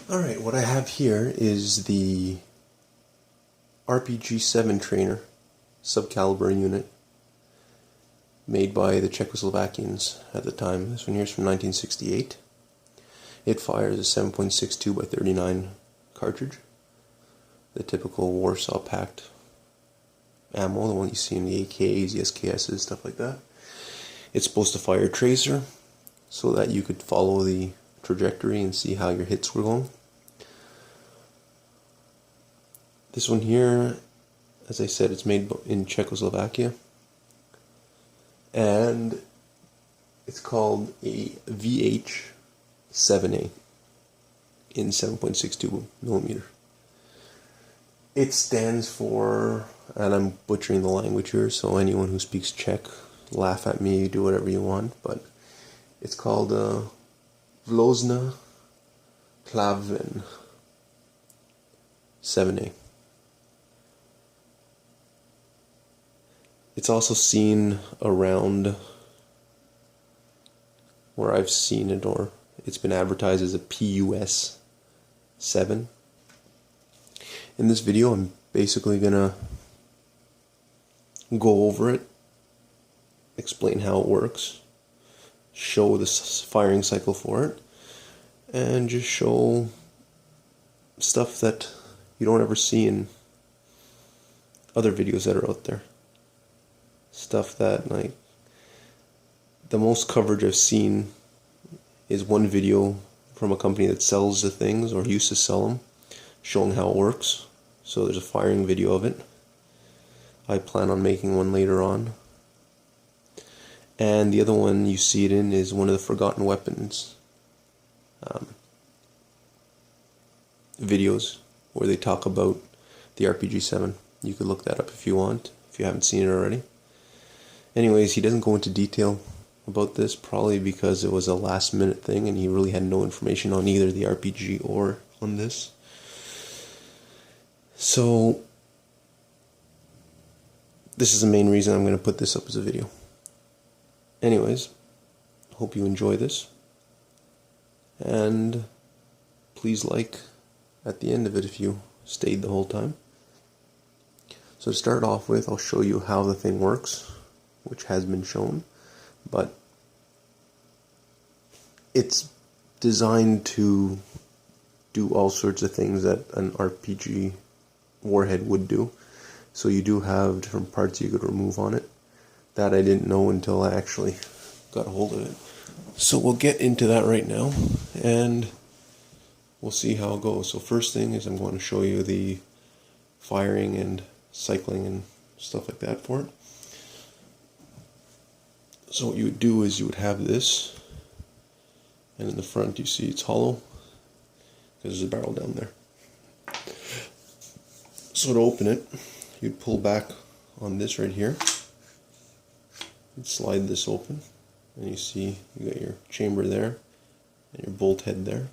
Alright, what I have here is the RPG-7 trainer, Subcaliber unit, made by the Czechoslovakians at the time. This one here is from 1968. It fires a 7.62 by 39 cartridge, the typical Warsaw packed ammo, the one you see in the AKs, the SKSs, stuff like that. It's supposed to fire a tracer so that you could follow the trajectory and see how your hits were going. This one here, as I said, it's made in Czechoslovakia, and it's called a VH-7A in 7.62 millimeter. It stands for, and I'm butchering the language here, so anyone who speaks Czech, laugh at me, do whatever you want, but it's called Vlozna Plavin 7A. It's also seen around where I've seen it, or it's been advertised as a PUS 7. In this video, I'm basically gonna go over it, explain how it works, show the firing cycle for it, and just show stuff that you don't ever see in other videos that are out there. Stuff that, like, the most coverage I've seen is one video from a company that sells the things, or used to sell them, showing how it works. So there's a firing video of it. I plan on making one later on. And the other one you see it in is one of the Forgotten Weapons videos, where they talk about the RPG-7. You could look that up if you want, if you haven't seen it already. Anyways, he doesn't go into detail about this, probably because it was a last minute thing and he really had no information on either the RPG or on this. So this is the main reason I'm going to put this up as a video. Anyways, hope you enjoy this, and please like at the end of it if you stayed the whole time. So to start off with, I'll show you how the thing works, which has been shown, but it's designed to do all sorts of things that an RPG warhead would do. So you do have different parts you could remove on it. That I didn't know until I actually got a hold of it. So we'll get into that right now, and we'll see how it goes. So first thing is I'm going to show you the firing and cycling and stuff like that for it. So what you would do is you would have this, and in the front you see it's hollow because there's a barrel down there. So to open it, you'd pull back on this right here, you'd slide this open, and you see you got your chamber there and your bolt head there.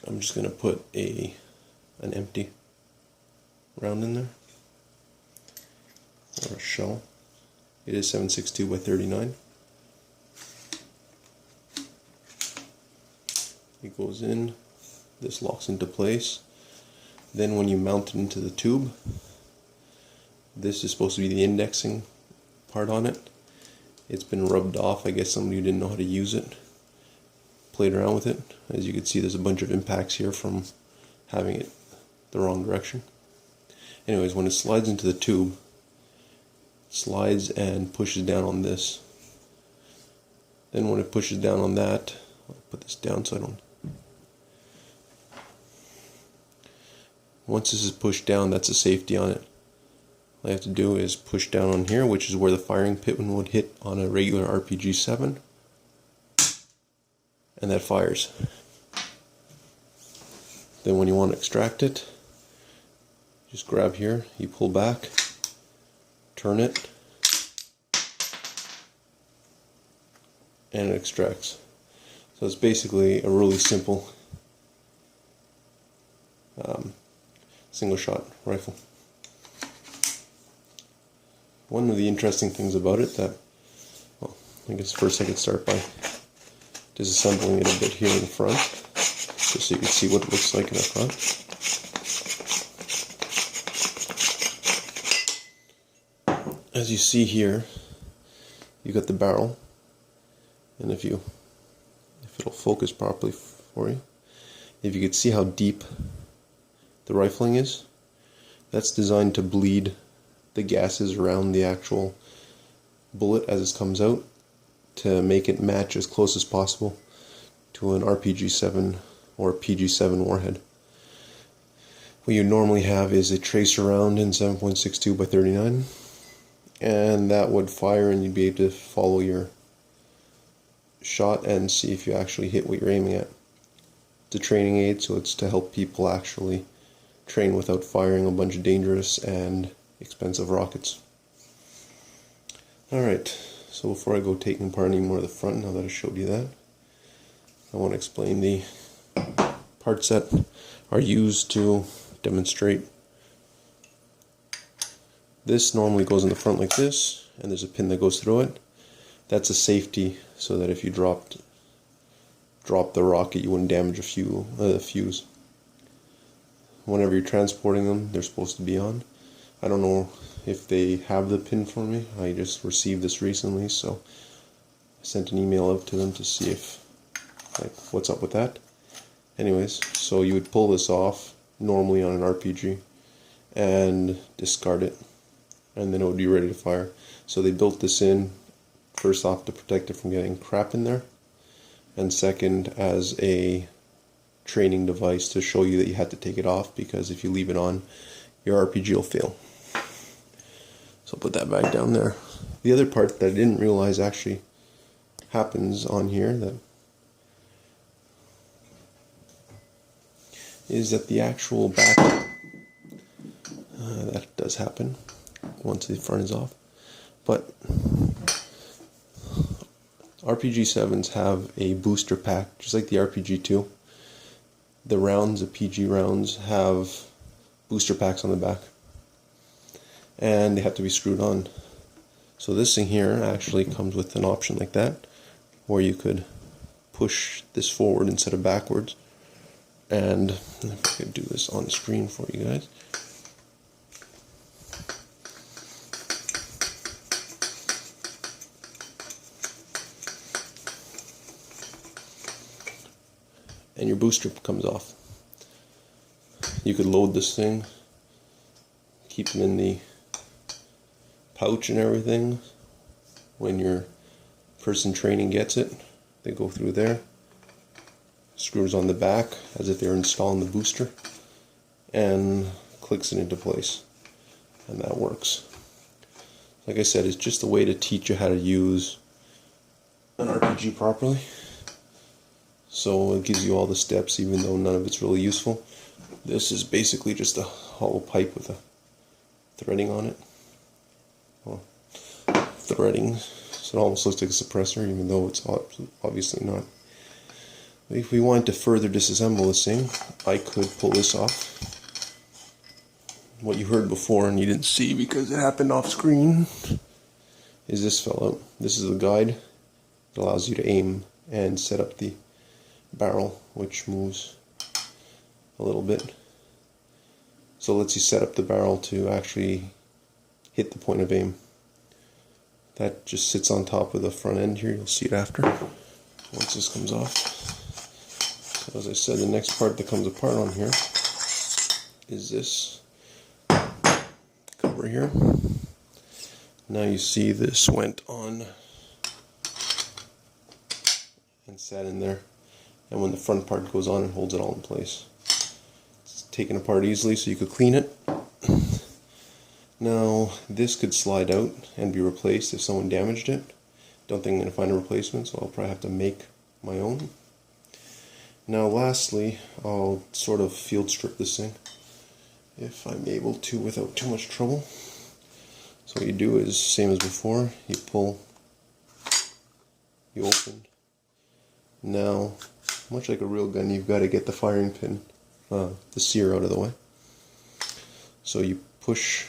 I'm just going to put an empty round in there, or a shell. It is 7.62 by 39. It goes in, this locks into place. Then when you mount it into the tube, this is supposed to be the indexing part on it. It's been rubbed off. I guess somebody who didn't know how to use it played around with it. As you can see, there's a bunch of impacts here from having it the wrong direction. Anyways, when it slides into the tube, slides and pushes down on this. Then when it pushes down on that, I'll put this down so I don't. Once this is pushed down, that's a safety on it. All I have to do is push down on here, which is where the firing pin would hit on a regular RPG-7, and that fires. Then when you want to extract it, just grab here, you pull back, turn it, and it extracts. So it's basically a really simple single shot rifle. One of the interesting things about it that, I guess first I could start by disassembling it a bit here in front. just so you can see what it looks like in the front. As you see here, you got the barrel, and if it'll focus properly for you, if you could see how deep the rifling is, that's designed to bleed the gases around the actual bullet as it comes out, to make it match as close as possible to an RPG-7 or a PG-7 warhead. What you normally have is a tracer round in 7.62 by 39, and that would fire and you'd be able to follow your shot and see if you actually hit what you're aiming at. It's a training aid, so it's to help people actually train without firing a bunch of dangerous and expensive rockets. Alright, so before I go taking apart any more of the front, now that I showed you that, I want to explain the parts that are used to demonstrate. This normally goes in the front like this, and there's a pin that goes through it. That's a safety, so that if you drop the rocket, you wouldn't damage a fuse. Whenever you're transporting them, they're supposed to be on. I don't know if they have the pin for me. I just received this recently, so I sent an email out to them to see if, like, what's up with that. Anyways, so you would pull this off normally on an RPG and discard it, and then it would be ready to fire. So they built this in, first off, to protect it from getting crap in there, and second, as a training device to show you that you had to take it off, because if you leave it on, your RPG will fail. So I'll put that back down there. The other part that I didn't realize actually happens on here is that the actual back, that does happen once the front is off, but RPG-7s have a booster pack, just like the RPG-2. The rounds, the PG rounds, have booster packs on the back, and they have to be screwed on. So this thing here actually comes with an option like that, where you could push this forward instead of backwards. And if I could do this on the screen for you guys. And your booster comes off. You could load this thing, keep them in the pouch and everything. When your person training gets it, they go through there, screws on the back as if they're installing the booster, and clicks it into place, and that works. Like I said, it's just a way to teach you how to use an RPG properly. So it gives you all the steps, even though none of it's really useful. This is basically just a hollow pipe with a threading on it. Well, threading, so it almost looks like a suppressor, even though it's obviously not. But if we wanted to further disassemble this thing, I could pull this off. What you heard before and you didn't see because it happened off screen is this fell out. This is the guide. It allows you to aim and set up the barrel, which moves a little bit. So it lets you set up the barrel to actually hit the point of aim. That just sits on top of the front end here. You'll see it after, once this comes off. So as I said, the next part that comes apart on here is this cover here. Now you see this went on and sat in there. And when the front part goes on, it holds it all in place. It's taken apart easily, so you could clean it. Now, this could slide out and be replaced if someone damaged it. Don't think I'm going to find a replacement, so I'll probably have to make my own. Now, lastly, I'll sort of field strip this thing, if I'm able to without too much trouble. So what you do is, same as before, you pull, you open. Now, much like a real gun, you've got to get the firing pin, the sear out of the way. So you push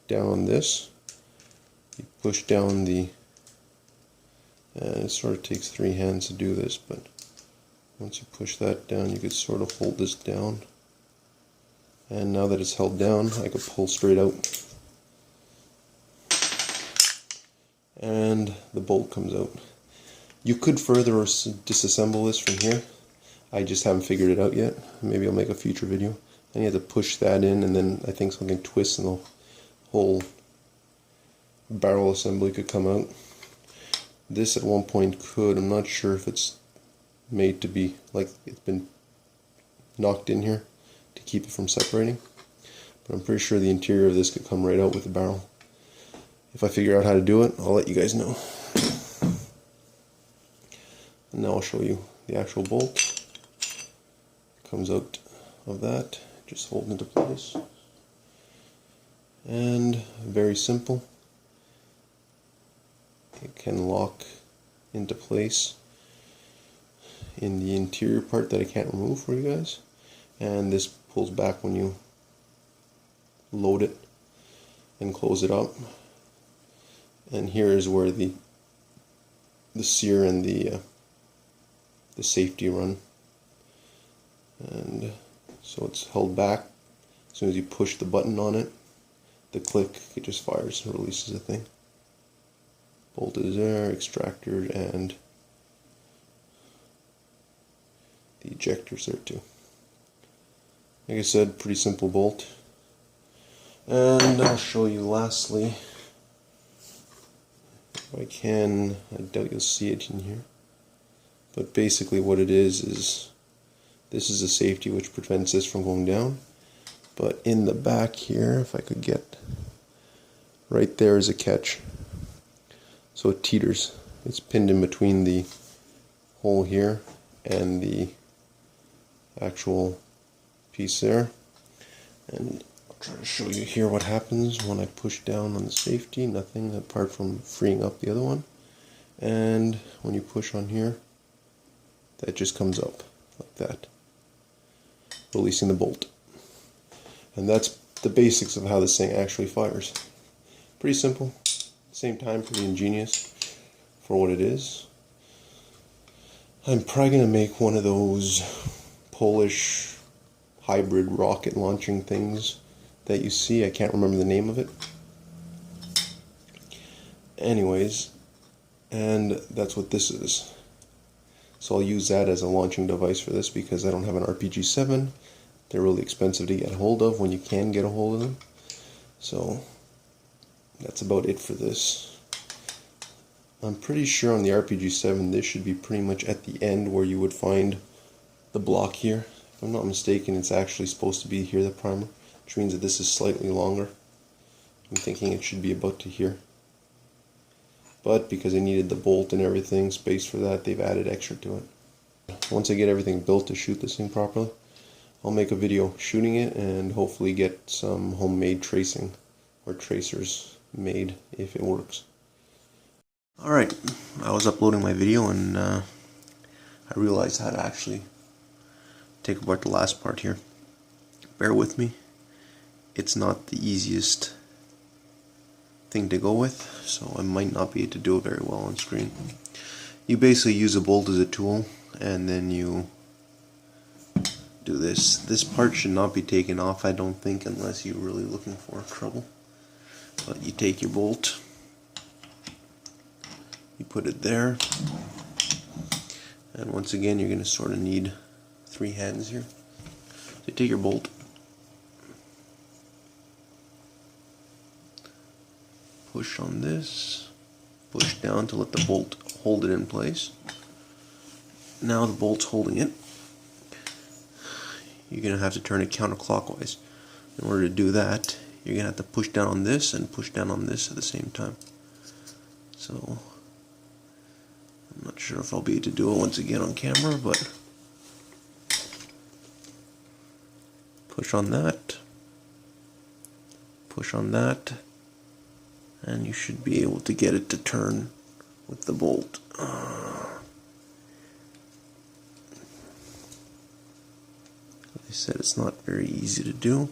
down this, you push down the, it sort of takes 3 hands to do this, but Once you push that down, you could sort of hold this down. And now that it's held down, I could pull straight out. And the bolt comes out. You could further disassemble this from here. I just haven't figured it out yet. Maybe I'll make a future video. And you have to push that in, and then I think something twists and the whole barrel assembly could come out. This at one point could. I'm not sure if it's made to be, like, it's been knocked in here to keep it from separating. But I'm pretty sure the interior of this could come right out with the barrel. If I figure out how to do it, I'll let you guys know. And now I'll show you the actual bolt. It comes out of that, just hold into place. And very simple. It can lock into place in the interior part that I can't remove for you guys. And this pulls back when you load it and close it up. And here is where the sear and the safety run. And so it's held back. As soon as you push the button on it, the click, it just fires and releases the thing. Bolt is there, extractor, and the ejector's there too. Like I said, pretty simple bolt. And I'll show you lastly, if I can, I doubt you'll see it in here, but basically what it is this is a safety which prevents this from going down. But in the back here, if I could get, right there is a catch. So it teeters. It's pinned in between the hole here and the actual piece there. And I'll try to show you here what happens when I push down on the safety. Nothing apart from freeing up the other one. And when you push on here, that just comes up like that, releasing the bolt. And that's the basics of how this thing actually fires. Pretty simple, at the same time pretty ingenious for what it is. I'm probably going to make one of those Polish hybrid rocket launching things that you see. I can't remember the name of it. Anyways, and that's what this is. So I'll use that as a launching device for this because I don't have an RPG-7. They're really expensive to get a hold of when you can get a hold of them. So that's about it for this. I'm pretty sure on the RPG-7 this should be pretty much at the end where you would find the block here. If I'm not mistaken, it's actually supposed to be here, the primer, which means that this is slightly longer. I'm thinking it should be about to here. But because I needed the bolt and everything, space for that, they've added extra to it. Once I get everything built to shoot this thing properly, I'll make a video shooting it and hopefully get some homemade tracing or tracers made if it works. Alright, I was uploading my video and I realized how to actually take apart the last part here. Bear with me, it's not the easiest thing to go with, so I might not be able to do it very well on screen. You basically use a bolt as a tool and then you do this. This part should not be taken off, I don't think, unless you're really looking for trouble. But you take your bolt, you put it there, and once again you're going to sort of need 3 hands here. So you take your bolt, push on this, push down to let the bolt hold it in place. Now the bolt's holding it. You're going to have to turn it counterclockwise. In order to do that, you're going to have to push down on this and push down on this at the same time. So, I'm not sure if I'll be able to do it once again on camera, but push on that, and you should be able to get it to turn with the bolt. Like I said, it's not very easy to do.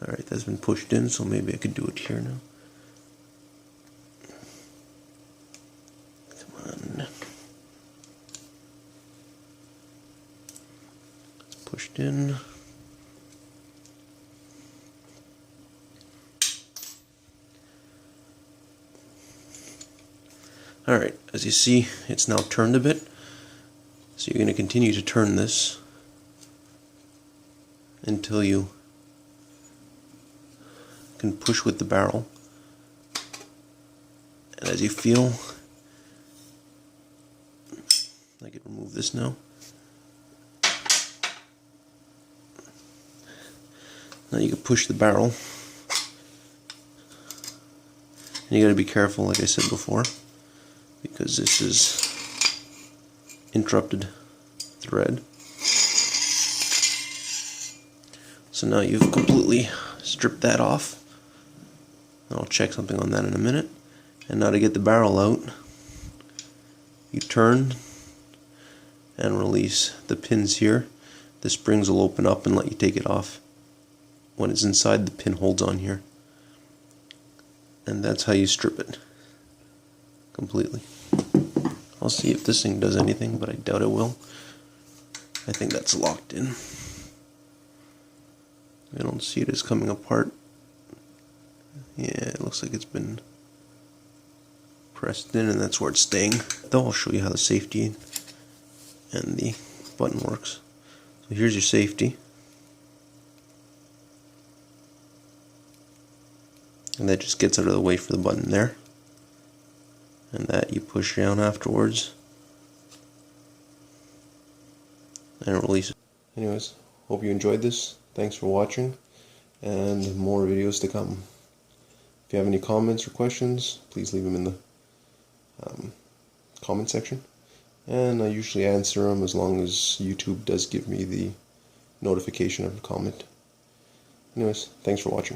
Alright, that's been pushed in, so maybe I could do it here now. Come on. pushed in. Alright, as you see, it's now turned a bit. So you're going to continue to turn this until you can push with the barrel. And as you feel, I can remove this now. Now you can push the barrel. And you got to be careful, like I said before, because this is interrupted thread. So now you've completely stripped that off. I'll check something on that in a minute. And now to get the barrel out, you turn and release the pins here. The springs will open up and let you take it off. When it's inside, the pin holds on here. And that's how you strip it completely. I'll see if this thing does anything, but I doubt it will. I think that's locked in. I don't see it as coming apart. Yeah, it looks like it's been pressed in, and that's where it's staying. Though I'll show you how the safety and the button works. So here's your safety. And that just gets out of the way for the button there. And that you push down afterwards and release it. Anyways, hope you enjoyed this. Thanks for watching, and more videos to come. If you have any comments or questions, please leave them in the comment section, and I usually answer them as long as YouTube does give me the notification of a comment. Anyways, thanks for watching.